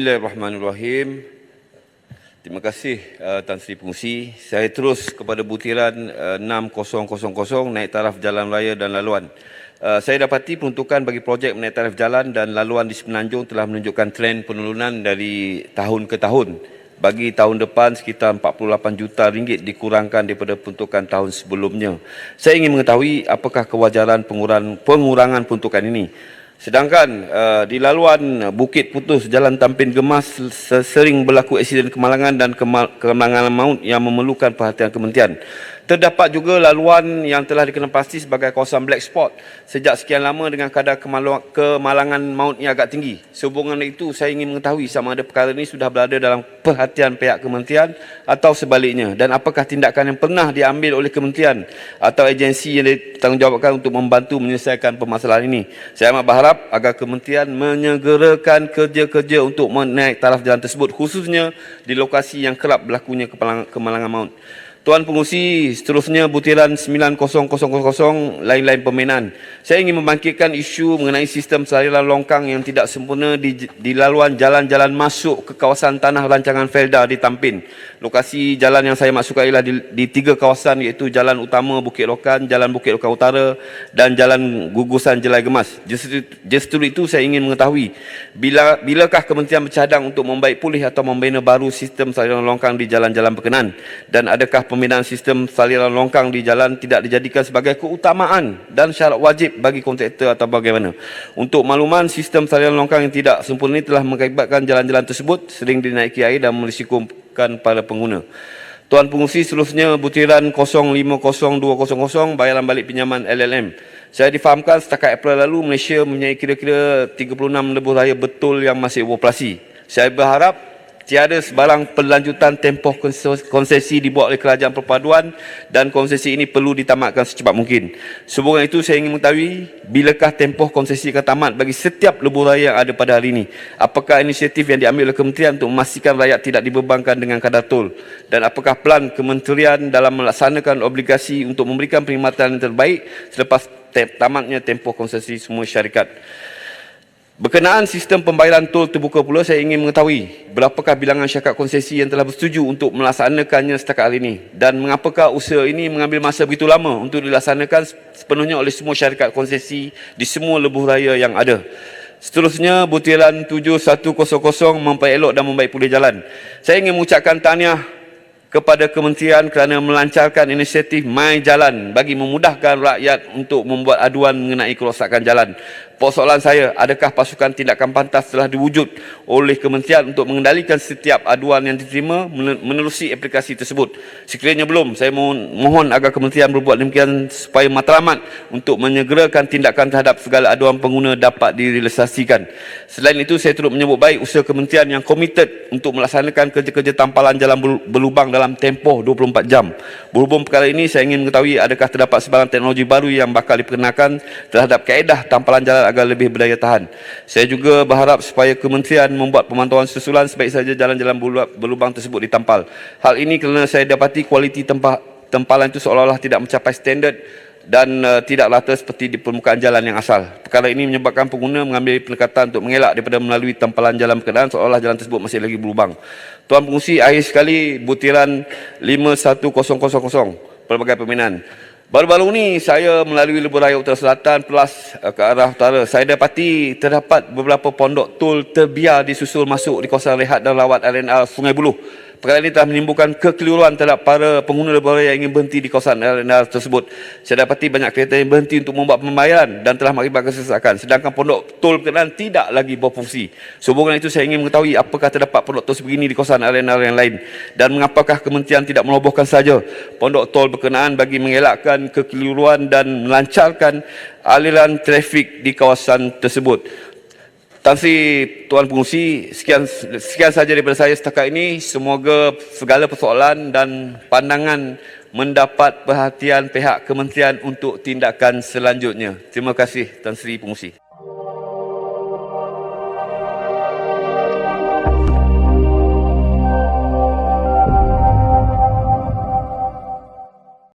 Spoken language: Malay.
Bismillahirrahmanirrahim. Terima kasih Tan Sri Pengurusi. Saya terus kepada butiran 6000 naik taraf jalan raya dan laluan. Saya dapati peruntukan bagi projek menaik taraf jalan dan laluan di Semenanjung telah menunjukkan trend penurunan dari tahun ke tahun. Bagi tahun depan sekitar 48 juta ringgit dikurangkan daripada peruntukan tahun sebelumnya. Saya ingin mengetahui apakah kewajaran pengurangan peruntukan ini. Sedangkan di laluan Bukit Putus, Jalan Tampin Gemas sering berlaku aksiden kemalangan dan kemalangan maut yang memerlukan perhatian kementerian. Terdapat juga laluan yang telah dikenal pasti sebagai kawasan black spot sejak sekian lama dengan kadar kemalangan maut yang agak tinggi. Sehubungan itu, saya ingin mengetahui sama ada perkara ini sudah berada dalam perhatian pihak kementerian atau sebaliknya, dan apakah tindakan yang pernah diambil oleh kementerian atau agensi yang ditanggungjawabkan untuk membantu menyelesaikan permasalahan ini. Saya amat berharap agar kementerian menyegerakan kerja-kerja untuk menaik taraf jalan tersebut, khususnya di lokasi yang kerap berlakunya kemalangan maut. Tuan Pengurusi, seterusnya butiran 9000 lain-lain permainan. Saya ingin membangkitkan isu mengenai sistem saliran longkang yang tidak sempurna di laluan jalan-jalan masuk ke kawasan tanah rancangan Felda di Tampin. Lokasi jalan yang saya maksudkan ialah di 3 kawasan, iaitu Jalan Utama Bukit Rokan, Jalan Bukit Rokan Utara dan Jalan Gugusan Jelai Gemas. Justru itu saya ingin mengetahui bilakah kementerian bercadang untuk membaik pulih atau membina baru sistem saliran longkang di jalan-jalan berkenaan, dan adakah pembinaan sistem saliran longkang di jalan tidak dijadikan sebagai keutamaan dan syarat wajib bagi kontraktor atau bagaimana. Untuk makluman, sistem saliran longkang yang tidak sempurna ini telah mengakibatkan jalan-jalan tersebut sering dinaiki air dan merisikokan para pengguna. Tuan Pengurusi, seterusnya butiran 050200 bayaran balik pinjaman LLM. Saya difahamkan setakat April lalu Malaysia mempunyai kira-kira 36 lebuh raya betul yang masih beroperasi. Saya berharap tiada sebarang perlanjutan tempoh konsesi dibuat oleh Kerajaan Perpaduan dan konsesi ini perlu ditamatkan secepat mungkin. Sehubungan itu, saya ingin mengetahui bilakah tempoh konsesi akan tamat bagi setiap lebuh raya yang ada pada hari ini. Apakah inisiatif yang diambil oleh kementerian untuk memastikan rakyat tidak dibebankan dengan kadar tol, dan apakah plan kementerian dalam melaksanakan obligasi untuk memberikan perkhidmatan yang terbaik selepas tamatnya tempoh konsesi semua syarikat. Berkenaan sistem pembayaran tol terbuka pula, saya ingin mengetahui berapakah bilangan syarikat konsesi yang telah bersetuju untuk melaksanakannya setakat hari ini, dan mengapakah usaha ini mengambil masa begitu lama untuk dilaksanakan sepenuhnya oleh semua syarikat konsesi di semua lebuh raya yang ada. Seterusnya butiran 7100 memperelok dan membaik pulih jalan. Saya ingin mengucapkan tahniah kepada kementerian kerana melancarkan inisiatif My Jalan bagi memudahkan rakyat untuk membuat aduan mengenai kerosakan jalan. Persoalan saya, adakah pasukan tindakan pantas telah diwujud oleh kementerian untuk mengendalikan setiap aduan yang diterima menerusi aplikasi tersebut? Sekiranya belum, saya mohon agar kementerian berbuat demikian supaya matlamat untuk menyegerakan tindakan terhadap segala aduan pengguna dapat direalisasikan. Selain itu, saya turut menyebut baik usaha kementerian yang komited untuk melaksanakan kerja-kerja tampalan jalan berlubang dalam tempoh 24 jam. Berhubung perkara ini, saya ingin mengetahui adakah terdapat sebarang teknologi baru yang bakal diperkenalkan terhadap kaedah tampalan jalan agar lebih berdaya tahan. Saya juga berharap supaya kementerian membuat pemantauan susulan sebaik saja jalan-jalan berlubang tersebut ditampal. Hal ini kerana saya dapati kualiti tempalan itu seolah-olah tidak mencapai standard dan tidak rata seperti di permukaan jalan yang asal. Perkara ini menyebabkan pengguna mengambil pendekatan untuk mengelak daripada melalui tempalan jalan berkenaan seolah-olah jalan tersebut masih lagi berlubang. Tuan Pengurusi, akhir sekali butiran 51000 pelbagai permainan. Baru-baru ini saya melalui lebuh raya Utara Selatan plus ke arah utara. Saya dapati terdapat beberapa pondok tol terbiar disusul masuk di kawasan rehat dan rawat RNR Sungai Buloh. Perkara ini telah menimbulkan kekeliruan terhadap para pengguna lebuh raya yang ingin berhenti di kawasan RNR tersebut. Saya dapati banyak kereta yang berhenti untuk membuat pembayaran dan telah mengakibatkan kesesakan, sedangkan pondok tol berkenaan tidak lagi berfungsi. Sehubungan itu, saya ingin mengetahui apakah terdapat pondok tol sebegini di kawasan RNR yang lain, dan mengapakah kementerian tidak merobohkan saja pondok tol berkenaan bagi mengelakkan kekeliruan dan melancarkan aliran trafik di kawasan tersebut. Tan Sri Tuan Pengurusi, sekian sahaja daripada saya setakat ini. Semoga segala persoalan dan pandangan mendapat perhatian pihak kementerian untuk tindakan selanjutnya. Terima kasih Tan Sri Pengurusi.